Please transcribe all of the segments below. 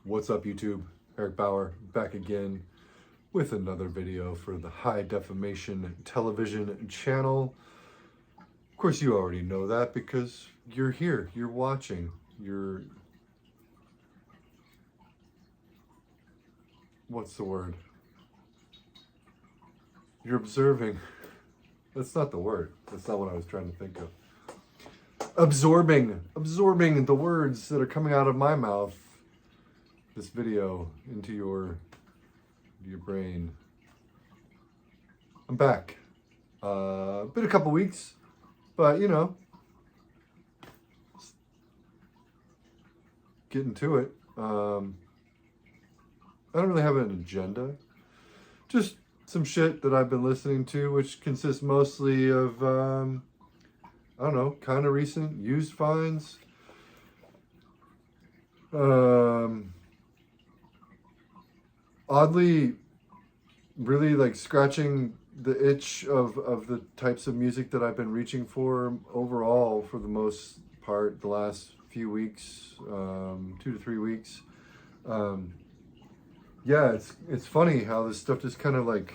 What's up, YouTube? Eric Bauer back again with another video for the High Definition Television channel. Of course, you already know that because you're here, you're watching, what's the word? You're observing. That's not the word. That's not what I was trying to think of. Absorbing the words that are coming out of my mouth. This video into your brain. I'm back. Been a couple weeks, but you know, getting to it. I don't really have an agenda. Just some shit that I've been listening to, which consists mostly of I don't know, kind of recent used finds. Oddly, really like scratching the itch of the types of music that I've been reaching for overall for the most part the last few weeks, 2 to 3 weeks. Yeah, it's funny how this stuff just kind of like,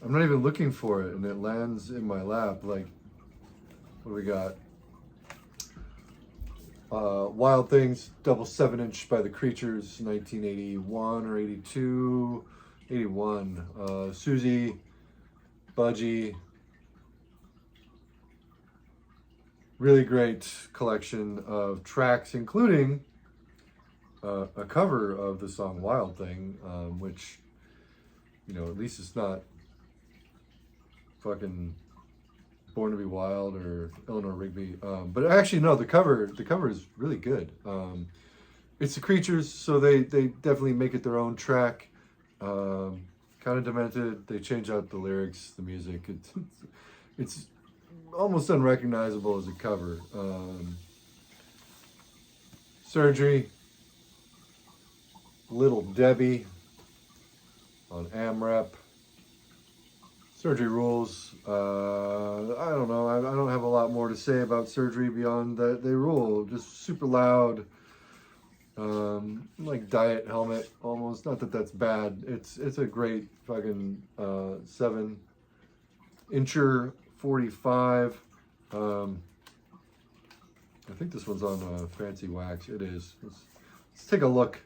I'm not even looking for it and it lands in my lap. Like, what do we got? Wild Things, double 7-inch by the Creatures, 1981 or 82, 81. Susie, Budgie. Really great collection of tracks, including a cover of the song Wild Thing, which, you know, at least it's not fucking Born to Be Wild or Eleanor Rigby, but actually no, the cover is really good. It's the Creatures, so they definitely make it their own track. Kind of demented. They change out the lyrics, the music. It's almost unrecognizable as a cover. Surgery, Little Debbie on AMREP. Surgery rules. I don't know. I don't have a lot more to say about Surgery beyond that they rule. Just super loud. Like Diet Helmet almost. Not that that's bad. It's a great fucking 7-incher 45. I think this one's on Fancy Wax. It is. Let's take a look.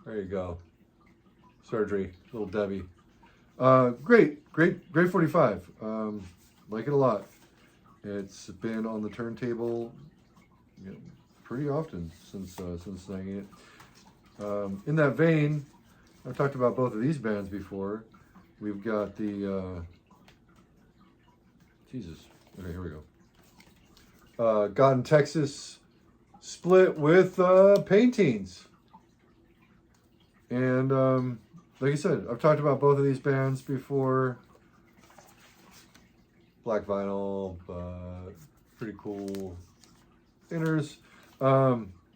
There you go. Surgery, Little Debbie. Great 45. Like it a lot. It's been on the turntable, you know, pretty often since singing it. In that vein, I've talked about both of these bands before. We've got the Jesus. Okay, here we go. God in Texas split with Paintings, and like I said, I've talked about both of these bands before. Black vinyl, pretty cool inners.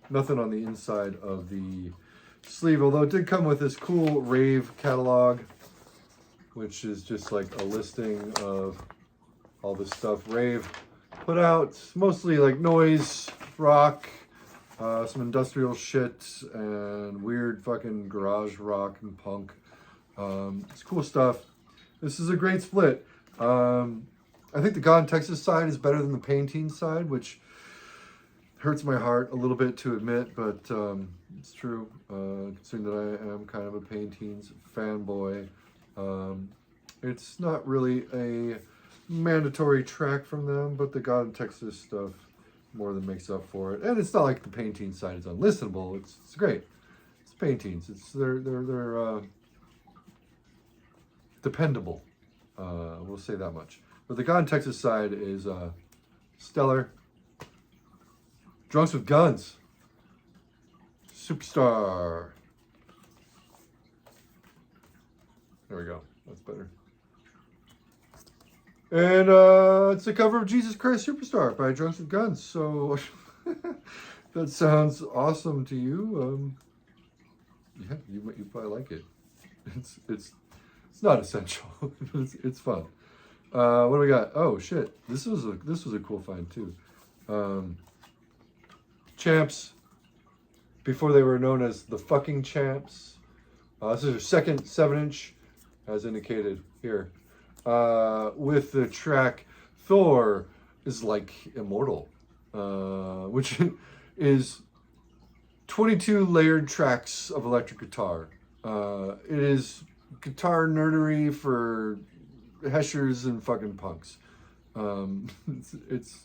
Nothing on the inside of the sleeve, although it did come with this cool rave catalog, which is just like a listing of all the stuff Rave put out. Mostly like noise, rock, some industrial shit, and weird fucking garage rock and punk. It's cool stuff. This is a great split. I think the God in Texas side is better than the Painting side, which hurts my heart a little bit to admit, but it's true, considering that I am kind of a Paintings fanboy. It's not really a mandatory track from them, but the God in Texas stuff more than makes up for it. And it's not like the Painting side is unlistenable. It's great. It's Paintings. They're dependable. We'll say that much. But the God in Texas side is stellar. Drunks with Guns, Superstar. There we go. That's better. And it's a cover of Jesus Christ Superstar by Drunks with Guns. So that sounds awesome to you. Yeah, you probably like it. It's not essential. it's fun. What do we got? Oh shit! This was a cool find too. Champs, before they were known as the fucking Champs. This is their second 7-inch, as indicated here, with the track Thor is Like Immortal, which is 22 layered tracks of electric guitar. It is guitar nerdery for heshers and fucking punks. It's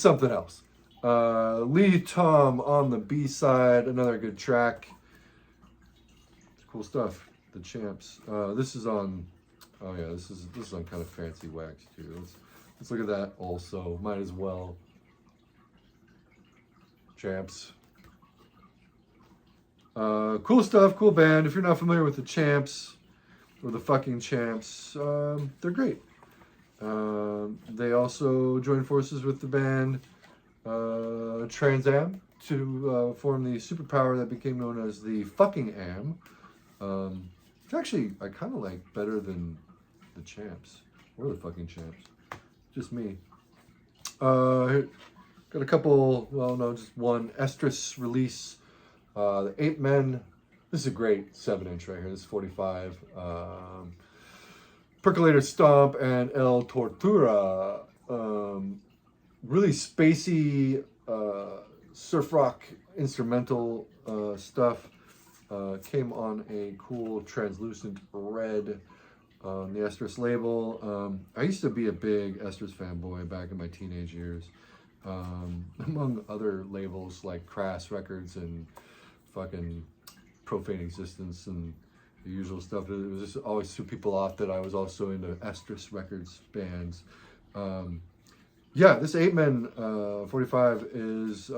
something else. Lee Tom on the B side, another good track. It's cool stuff. The Champs. This is on. Oh yeah, this is on kind of fancy wax too. Let's look at that also. Might as well. Champs. Cool stuff, cool band. If you're not familiar with the Champs or the fucking Champs, they're great. They also joined forces with the band Trans Am to form the superpower that became known as the fucking Am. Which actually I kind of like better than the Champs or the fucking Champs. Just me. Got a couple, well, no, just one Estrus release. The 8 Men. This is a great 7-inch right here. This is 45. Percolator Stomp and El Tortura. Really spacey surf rock instrumental stuff. Came on a cool translucent red on the Estrus label. I used to be a big Estrus fanboy back in my teenage years. Among other labels like Crass Records and fucking Profane Existence and the usual stuff. It was just always threw people off that I was also into Estrus Records bands. Yeah, this 8 Men 45 is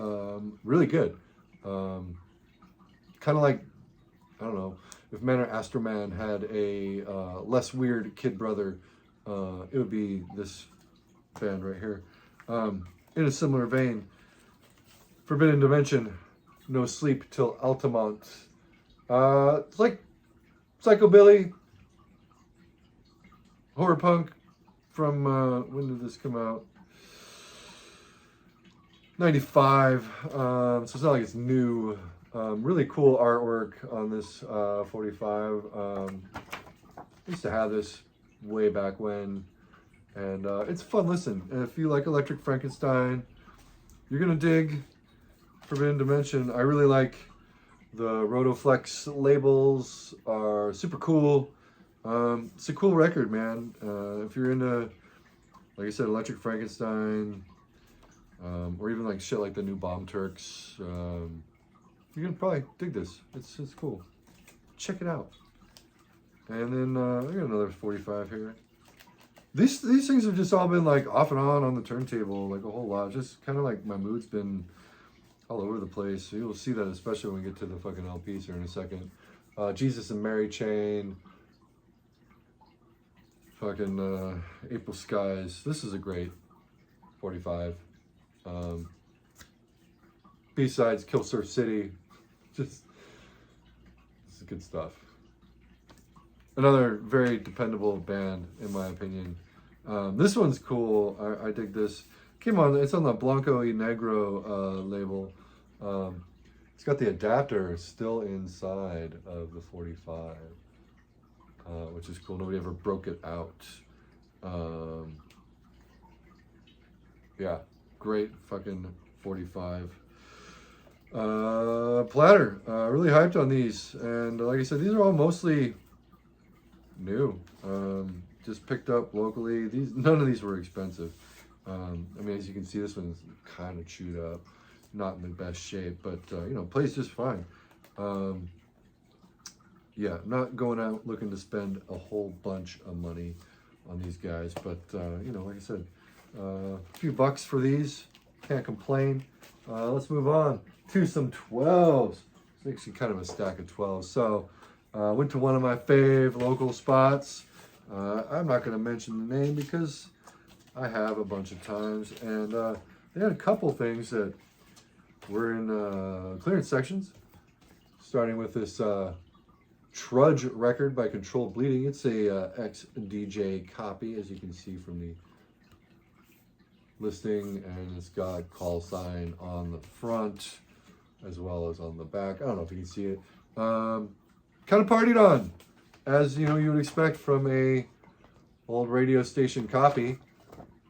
really good. Kind of like, I don't know, if Man or Astroman had a less weird kid brother, it would be this band right here. In a similar vein, Forbidden Dimension, No Sleep Till Altamont. It's like psychobilly, horror punk from, when did this come out? 95, so it's not like it's new. Really cool artwork on this 45. I used to have this way back when, and it's a fun listen. And if you like Electric Frankenstein, you're gonna dig Forbidden Dimension. I really like the Rotoflex labels, are super cool. It's a cool record, man. If you're into, like I said, Electric Frankenstein, or even like shit like the new Bomb Turks, you're gonna probably dig this. It's cool. Check it out. And then I got another 45 here. These things have just all been like off and on the turntable, like a whole lot. Just kind of like my mood's been all over the place. So you'll see that especially when we get to the fucking LPs here in a second. Jesus and Mary Chain. Fucking April Skies. This is a great 45. B-sides, Kill Surf City. Just, this is good stuff. Another very dependable band, in my opinion. This one's cool. I dig this. Came on, it's on the Blanco y Negro label. It's got the adapter still inside of the 45, which is cool. Nobody ever broke it out. Yeah, great fucking 45. Platter, really hyped on these, and like I said, these are all mostly new. Just picked up locally. None of these were expensive. I mean, as you can see, this one's kind of chewed up, not in the best shape, but you know, plays just fine. Yeah, not going out looking to spend a whole bunch of money on these guys, but you know, like I said, a few bucks for these, can't complain. Let's move on to some 12s. It's actually kind of a stack of 12s. So went to one of my fave local spots. I'm not going to mention the name because I have a bunch of times, and they had a couple things that were in clearance sections, starting with this Trudge record by Controlled Bleeding. It's a ex-DJ copy, as you can see from the listing, and it's got call sign on the front as well as on the back. I don't know if you can see it. Kind of partied on, as you know you would expect from a old radio station copy.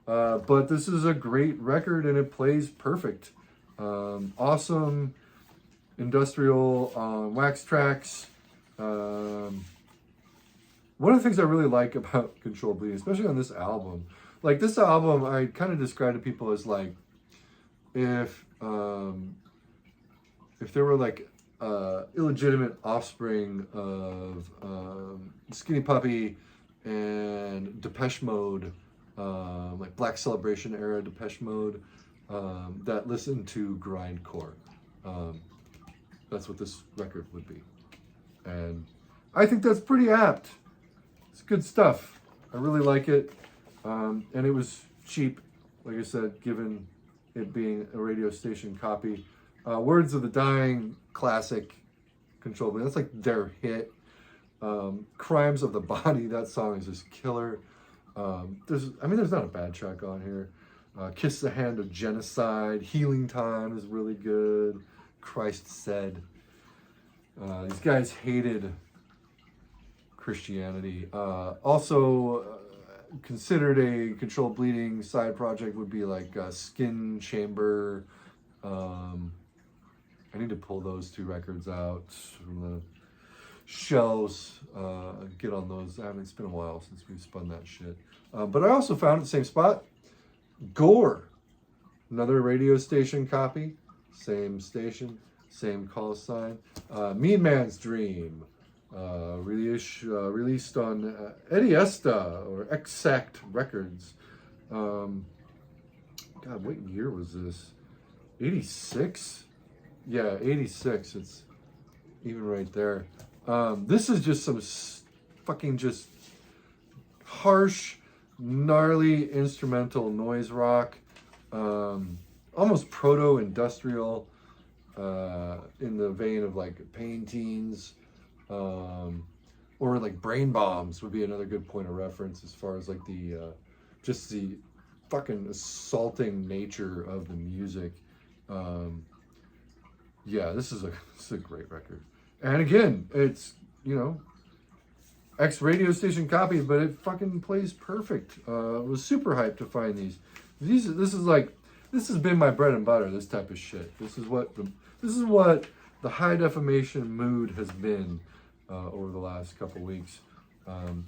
But this is a great record and it plays perfect. Awesome industrial wax tracks. One of the things I really like about Control Bleeding, especially on this album, like this album, I kind of describe to people as like if there were like illegitimate offspring of Skinny Puppy and Depeche Mode, like Black Celebration era Depeche Mode, that listened to grindcore. That's what this record would be. And I think that's pretty apt. It's good stuff. I really like it. And it was cheap, like I said, given it being a radio station copy. Words of the Dying, classic Control Bleeding. That's like their hit. Crimes of the Body, that song is just killer. There's not a bad track on here. Kiss the Hand of Genocide, Healing Time is really good. Christ Said. These guys hated Christianity. Also considered a Controlled Bleeding side project would be like Skin Chamber. I need to pull those two records out from the shelves, get on those. It's been a while since we've spun that shit. But I also found at the same spot, Gore, another radio station copy, same station, same call sign. Mean Man's Dream, released on Eddie Esta or Exact Records. God, what year was this? 86? Yeah, 86. It's even right there. This is just some fucking just harsh, gnarly instrumental noise rock. Almost proto-industrial, in the vein of like Pain Teens, or like Brain Bombs would be another good point of reference as far as like the just the fucking assaulting nature of the music. Yeah, this is a great record. And again, it's, you know, ex radio station copy, but it fucking plays perfect. Was super hyped to find these. This has been my bread and butter, this type of shit. This is what the high definition mood has been over the last couple weeks.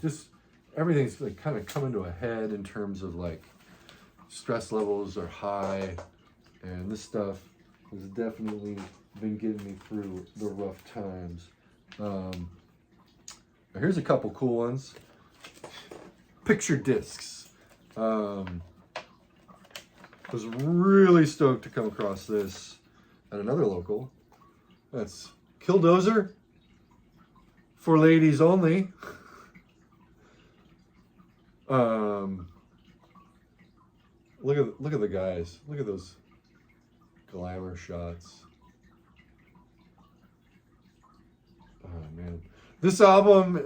Just everything's like kind of coming to a head in terms of like stress levels are high, and this stuff has definitely been getting me through the rough times. Here's a couple cool ones. Picture discs. I was really stoked to come across this at another local. That's Killdozer, for ladies only. Look at the guys. Look at those glamour shots. Oh man, this album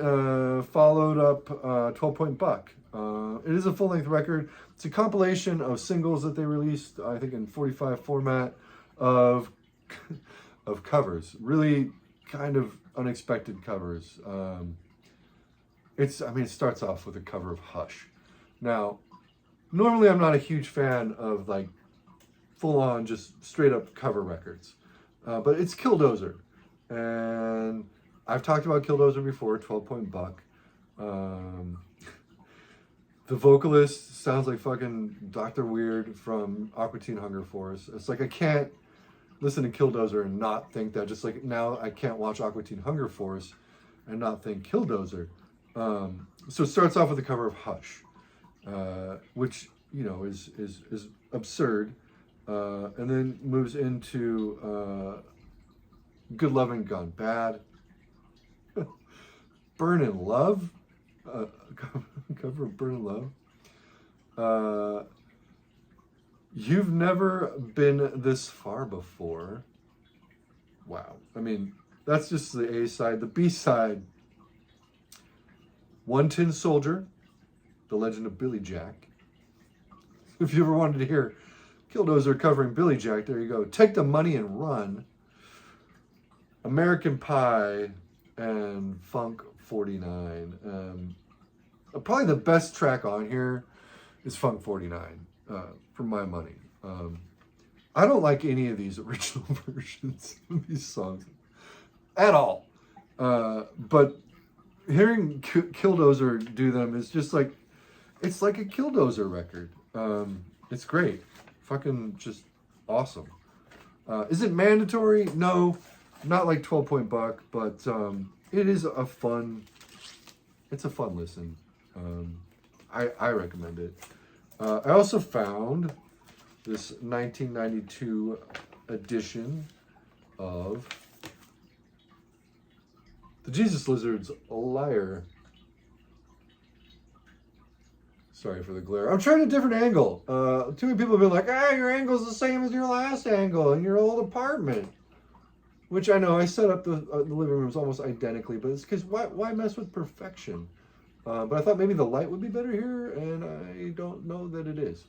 followed up 12 Point Buck. It is a full-length record. It's a compilation of singles that they released, I think, in 45 format of covers. Really kind of unexpected covers. It starts off with a cover of Hush. Now, normally I'm not a huge fan of like full-on, just straight-up cover records, but it's Killdozer, and I've talked about Killdozer before. 12 Point Buck. The vocalist sounds like fucking Dr. Weird from Aqua Teen Hunger Force. It's like I can't listen to Killdozer and not think that. Just like now I can't watch Aqua Teen Hunger Force and not think Killdozer. So it starts off with the cover of Hush, which, you know, is absurd, and then moves into Good Lovin' Gone Bad. Burnin' Love, cover of Burnin' Love. You've Never Been This Far Before. Wow. I mean, that's just the A side. The B side, One Tin Soldier, The Legend of Billy Jack. If you ever wanted to hear Killdozer covering Billy Jack, there you go. Take the Money and Run, American Pie, and Funk 49. Probably the best track on here is Funk 49, for my money. I don't like any of these original versions of these songs at all. But hearing Killdozer do them is just like, it's like a Killdozer record. It's great. Fucking just awesome. Is it mandatory? No, not like 12-point buck, but it is a fun listen. I recommend it. I also found this 1992 edition of the Jesus Lizard's Liar. Sorry for the glare. I'm trying a different angle. Too many people have been like, your angle's the same as your last angle in your old apartment. Which I know, I set up the living rooms almost identically, but it's because why mess with perfection? But I thought maybe the light would be better here, and I don't know that it is.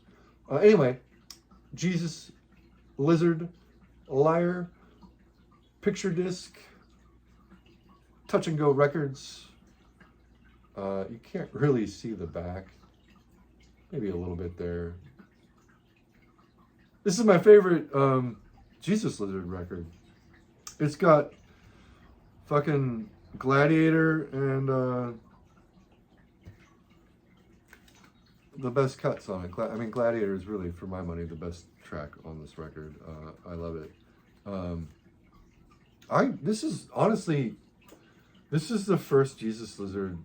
Anyway, Jesus Lizard Liar, picture disc, Touch and Go Records. You can't really see the back. Maybe a little bit there. This is my favorite Jesus Lizard record. It's got fucking Gladiator and the best cuts on it. I mean, Gladiator is really, for my money, the best track on this record. I love it. This is the first Jesus Lizard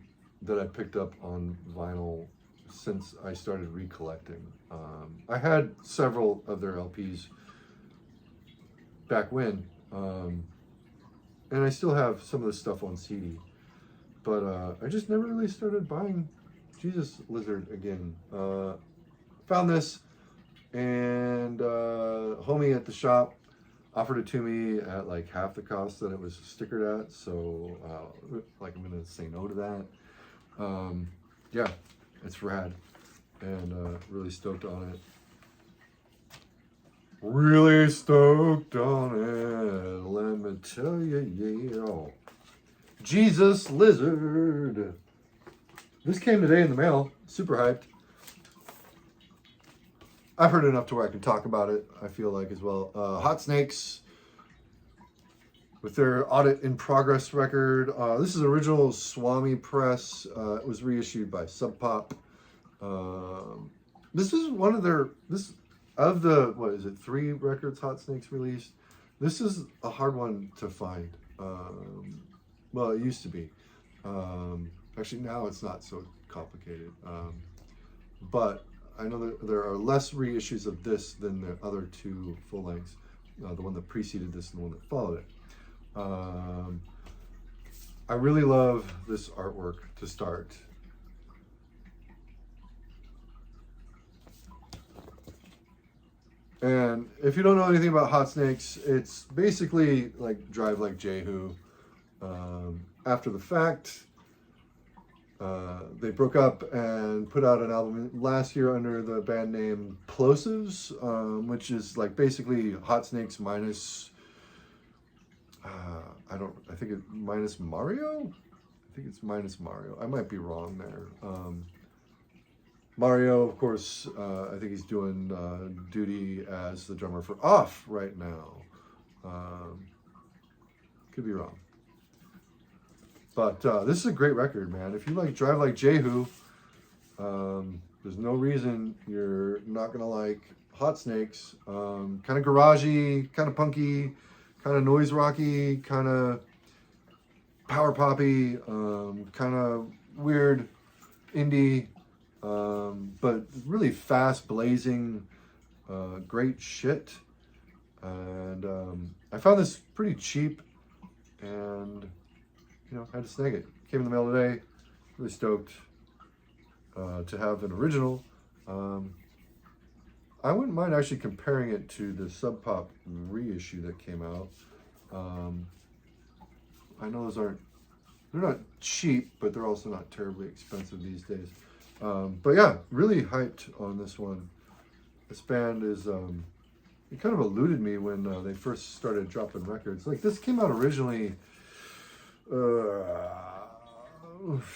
that I picked up on vinyl since I started recollecting. I had several of their LPs back when, and I still have some of the stuff on CD, but I just never really started buying Jesus Lizard again. Found this, and homie at the shop offered it to me at like half the cost that it was stickered at, so like I'm gonna say no to that. Yeah, it's rad, and really stoked on it. Really stoked on it, let me tell you, yeah. Jesus Lizard. This came today in the mail, super hyped. I've heard enough to where I can talk about it, I feel like, as well. Hot Snakes with their Audit in Progress record. This is original Swami press. It was reissued by Sub Pop. This is one of their, of the, 3 records Hot Snakes released. This is a hard one to find. Well, it used to be. Actually, now it's not so complicated. But I know that there are less reissues of this than the other 2 full lengths. The one that preceded this and the one that followed it. I really love this artwork to start. And if you don't know anything about Hot Snakes, it's basically like Drive Like Jehu. After the fact, they broke up and put out an album last year under the band name Plosives, which is like basically Hot Snakes minus, I think it's minus Mario? I think it's minus Mario. I might be wrong there. Mario, of course, I think he's doing duty as the drummer for Off right now. Could be wrong. But this is a great record, man. If you like Drive Like Jehu, there's no reason you're not going to like Hot Snakes. Kind of garagey, kind of punky, kind of noise rocky, kind of power poppy, kind of weird indie, but really fast, blazing, great shit. And I found this pretty cheap, and had to snag it. Came in the mail today. Really stoked to have an original. I wouldn't mind actually comparing it to the Sub Pop reissue that came out. I know they're not cheap, but they're also not terribly expensive these days. But yeah, really hyped on this one. This band is, it kind of eluded me when they first started dropping records. Like this came out originally,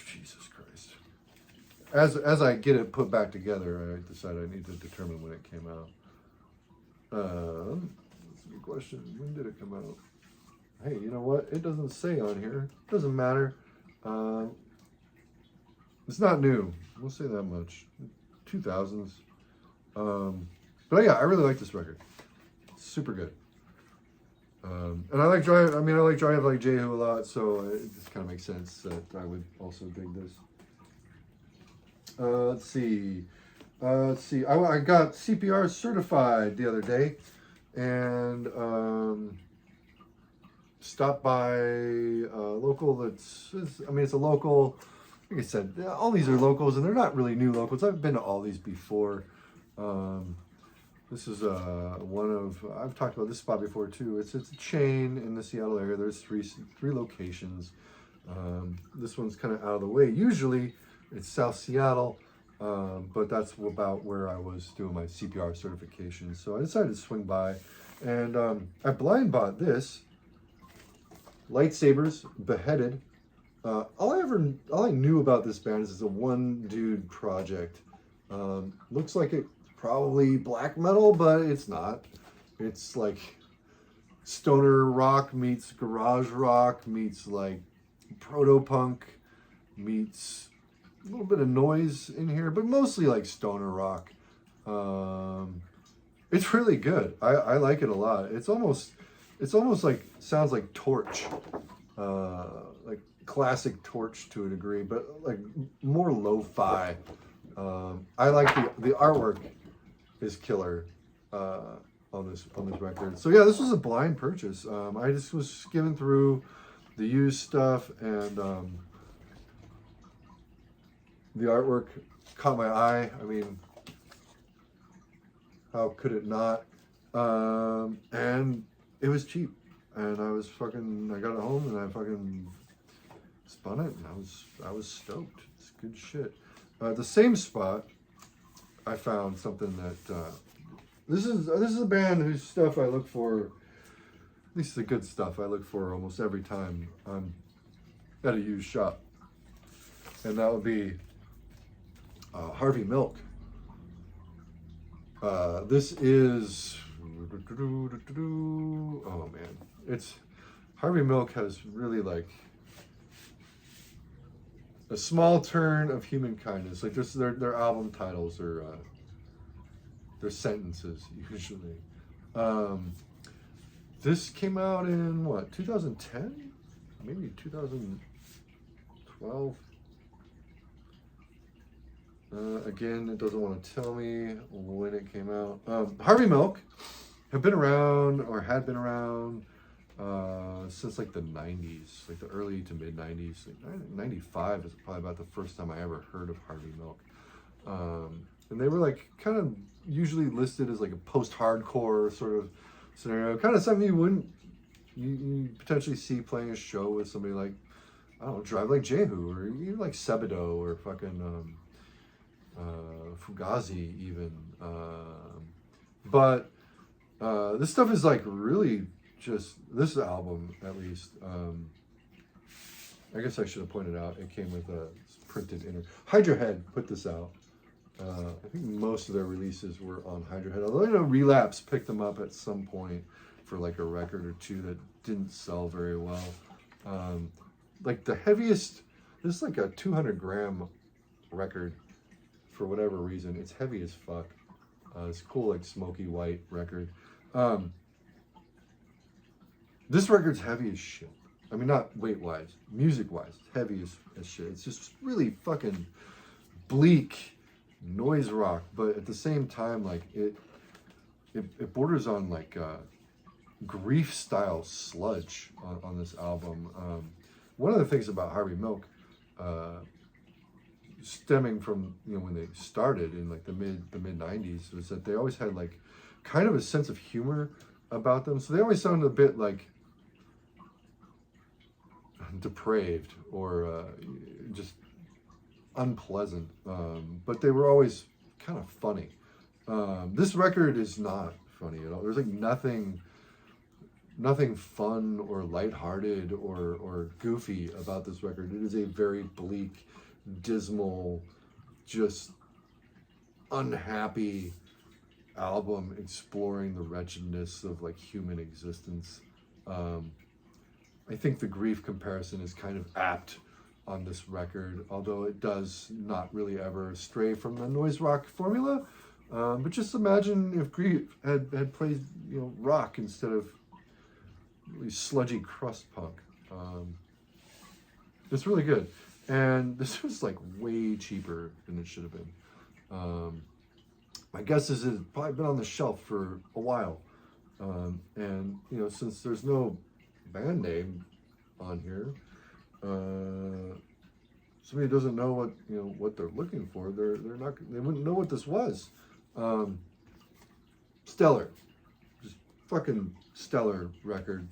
Jesus Christ. As I get it put back together, I decide I need to determine when it came out. That's a good question. When did it come out? Hey, you know what? It doesn't say on here. Doesn't matter. It's not new. We'll say that much. 2000s. But yeah, I really like this record. Super good. And I like Drive. I mean, I like Drive like Jehu a lot, so it just kind of makes sense that I would also dig this. Let's see. I got CPR certified the other day, and stopped by a local it's a local. Like I said, all these are locals, and they're not really new locals. I've been to all these before. This is one of, I've talked about this spot before too. It's a chain in the Seattle area. There's three locations. This one's kind of out of the way. Usually it's South Seattle, but that's about where I was doing my CPR certification. So I decided to swing by, and I blind bought this. Lightsabers, Beheaded. All I knew about this band is it's a one dude project. Looks like it probably black metal, but it's not. It's like stoner rock meets garage rock meets like proto punk meets a little bit of noise in here, but mostly like stoner rock. It's really good. I like it a lot. It's almost like sounds like Torch, like classic Torch to a degree, but like more lo-fi. I like the artwork is killer on this record. So yeah, this was a blind purchase. I just was skimming through the used stuff, and the artwork caught my eye. I mean, how could it not? And it was cheap, and I got it home and I fucking spun it, and I was stoked. It's good shit. The same spot, I found something that this is a band whose stuff I look for, at least the good stuff I look for almost every time I'm at a used shop, and that would be Harvey Milk. This is, oh man, it's Harvey Milk has really like a small turn of human kindness. Like this, their album titles are their sentences usually. This came out in what, 2010, maybe 2012. Again, it doesn't want to tell me when it came out. Harvey Milk had been around since like the 90s, like the early to mid 90s. Like 95 is probably about the first time I ever heard of Harvey Milk. And they were like kind of usually listed as like a post-hardcore sort of scenario, kind of something you potentially see playing a show with somebody like, I don't know, Drive Like Jehu, or even like Sebadoh, or fucking Fugazi even. But this stuff is like really just, this album at least, I guess I should have pointed out, it came with a printed inner. Hydra Head put this out. I think most of their releases were on Hydra Head, although I know Relapse picked them up at some point for like a record or two that didn't sell very well. Like the heaviest, this is like a 200 gram record for whatever reason. It's heavy as fuck. It's cool, like smoky white record. This record's heavy as shit. I mean, not weight-wise, music-wise, heavy as shit. It's just really fucking bleak noise rock, but at the same time, like it borders on like grief-style sludge on this album. One of the things about Harvey Milk, stemming from, you know, when they started in like the mid 90s, was that they always had like kind of a sense of humor about them. So they always sounded a bit like depraved or just unpleasant, but they were always kind of funny. This record is not funny at all. There's like nothing fun or lighthearted or goofy about this record. It is a very bleak, dismal, just unhappy album exploring the wretchedness of like human existence. I think the grief comparison is kind of apt on this record, although it does not really ever stray from the noise rock formula. But just imagine if Grief had played, you know, rock instead of really sludgy crust punk. It's really good, and this was like way cheaper than it should have been. My guess is it's probably been on the shelf for a while, and you know, since there's no band name on here, somebody doesn't know what they're looking for. They wouldn't know what this was. Stellar, just fucking stellar record.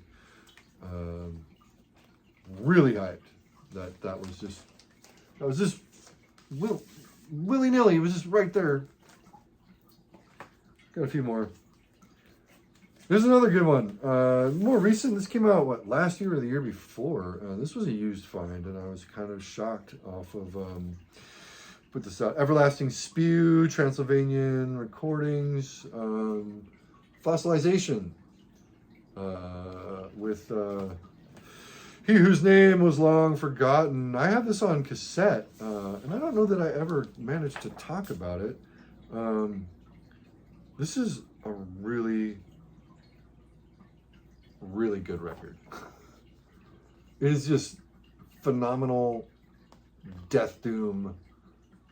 Really hyped. That was just willy-nilly. It was just right there. Got a few more. There's another good one. More recent. This came out last year or the year before. This was a used find, and I was kind of shocked off of. Put this out. Everlasting Spew, Transylvanian Recordings, Fossilization, with He Whose Name Was Long Forgotten. I have this on cassette, and I don't know that I ever managed to talk about it. This is a really, really good record. It is just phenomenal death doom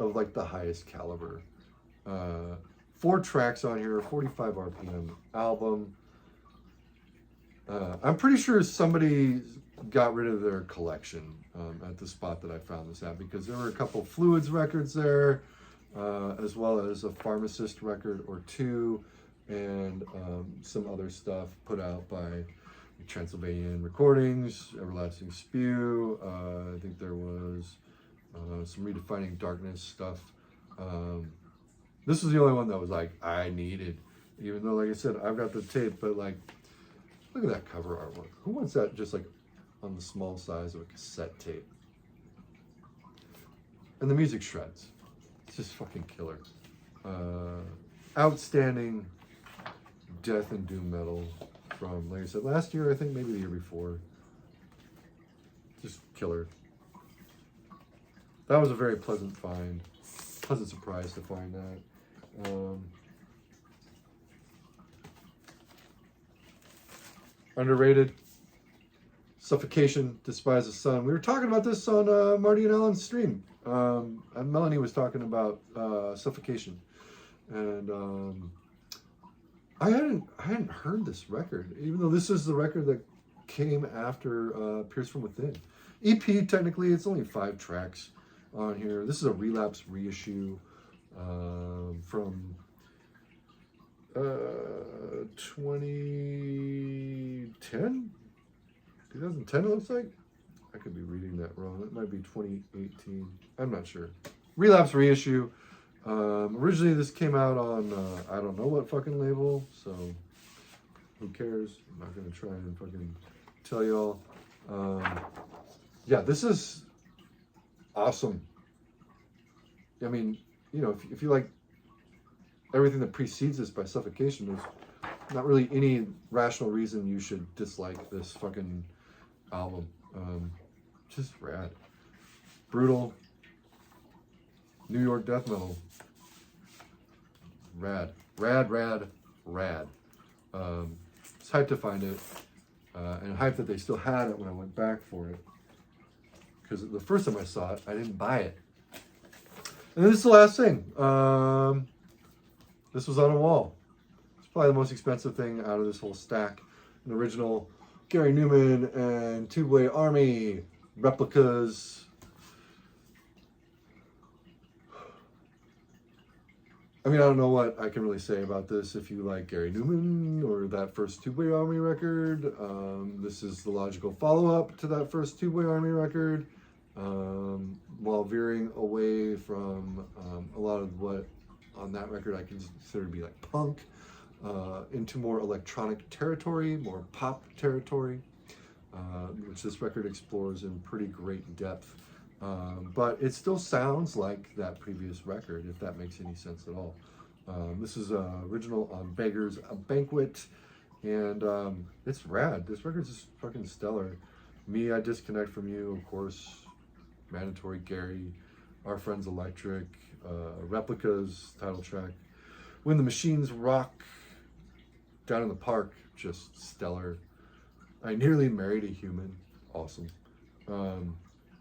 of like the highest caliber. 4 tracks on here, 45 RPM album. I'm pretty sure somebody got rid of their collection at the spot that I found this at, because there were a couple Fluids records there, as well as a Pharmacist record or two, and some other stuff put out by Transylvanian Recordings, Everlasting Spew. I think there was some Redefining Darkness stuff. This was the only one that was like I needed, even though, like I said, I've got the tape. But like, look at that cover artwork. Who wants that just like on the small size of a cassette tape? And the music shreds. It's just fucking killer. Outstanding death and doom metal from, like I said, last year, I think maybe the year before. Just killer. That was a very pleasant find. Pleasant surprise to find that. Underrated. Suffocation, Despise the Sun. We were talking about this on Marty and Alan's stream. And Melanie was talking about Suffocation. And I hadn't heard this record, even though this is the record that came after Pierce from Within. EP, technically, it's only 5 tracks on here. This is a Relapse reissue from 2010? 2010 it looks like. I could be reading that wrong. It might be 2018. I'm not sure. Relapse reissue. Originally this came out on I don't know what fucking label, so who cares? I'm not gonna try and fucking tell y'all. Yeah, this is awesome. I mean, you know, if you like everything that precedes this by Suffocation, there's not really any rational reason you should dislike this fucking album. Just rad. Brutal. New York death metal. Rad. Rad, rad, rad. It's hyped to find it. And hyped that they still had it when I went back for it. Because the first time I saw it, I didn't buy it. And this is the last thing. This was on a wall. It's probably the most expensive thing out of this whole stack. An original Gary Newman and Tubeway Army replicas. I mean, I don't know what I can really say about this if you like Gary Newman or that first Tubeway Army record. This is the logical follow-up to that first Tubeway Army record, while veering away from a lot of what on that record I consider to be like punk, into more electronic territory, more pop territory, which this record explores in pretty great depth. But it still sounds like that previous record, if that makes any sense at all. This is original on Beggars Banquet, and it's rad. This record's just fucking stellar. Me, I Disconnect From You, of course, Mandatory Gary, Our Friends Electric, Replicas title track, When the Machines Rock, Down in the Park, just stellar. I Nearly Married a Human, awesome.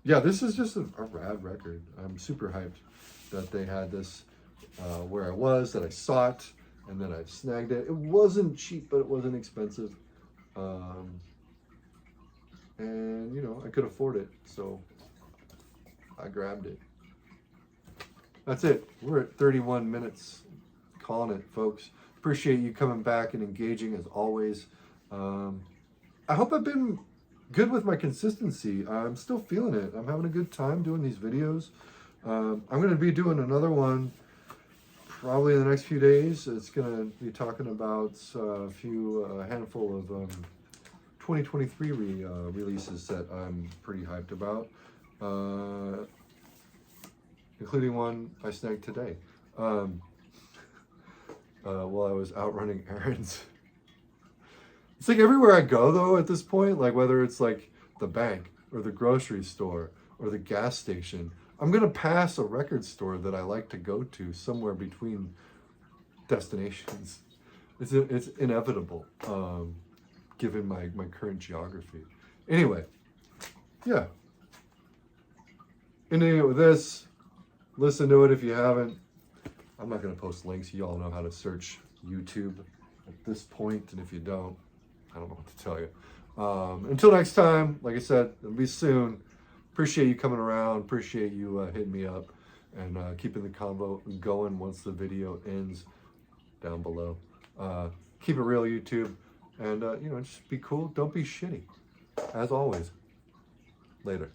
Yeah, this is just a rad record. I'm super hyped that they had this where I was, that I saw it, and then I snagged it. It wasn't cheap, but it wasn't expensive. And, you know, I could afford it, so I grabbed it. That's it. We're at 31 minutes. Calling it, folks. Appreciate you coming back and engaging as always. I hope I've been good with my consistency. I'm still feeling it. I'm having a good time doing these videos. I'm going to be doing another one probably in the next few days. It's going to be talking about a handful of 2023 releases that I'm pretty hyped about, including one I snagged today while I was out running errands. It's like everywhere I go, though, at this point, like whether it's like the bank or the grocery store or the gas station, I'm going to pass a record store that I like to go to somewhere between destinations. It's inevitable, given my current geography. Anyway, yeah. Ending it with this. Listen to it if you haven't. I'm not going to post links. You all know how to search YouTube at this point, and if you don't, I don't know what to tell you. Until next time, like I said, it'll be soon. Appreciate you coming around. Appreciate you hitting me up and keeping the convo going once the video ends down below. Keep it real, YouTube. And, you know, just be cool. Don't be shitty. As always. Later.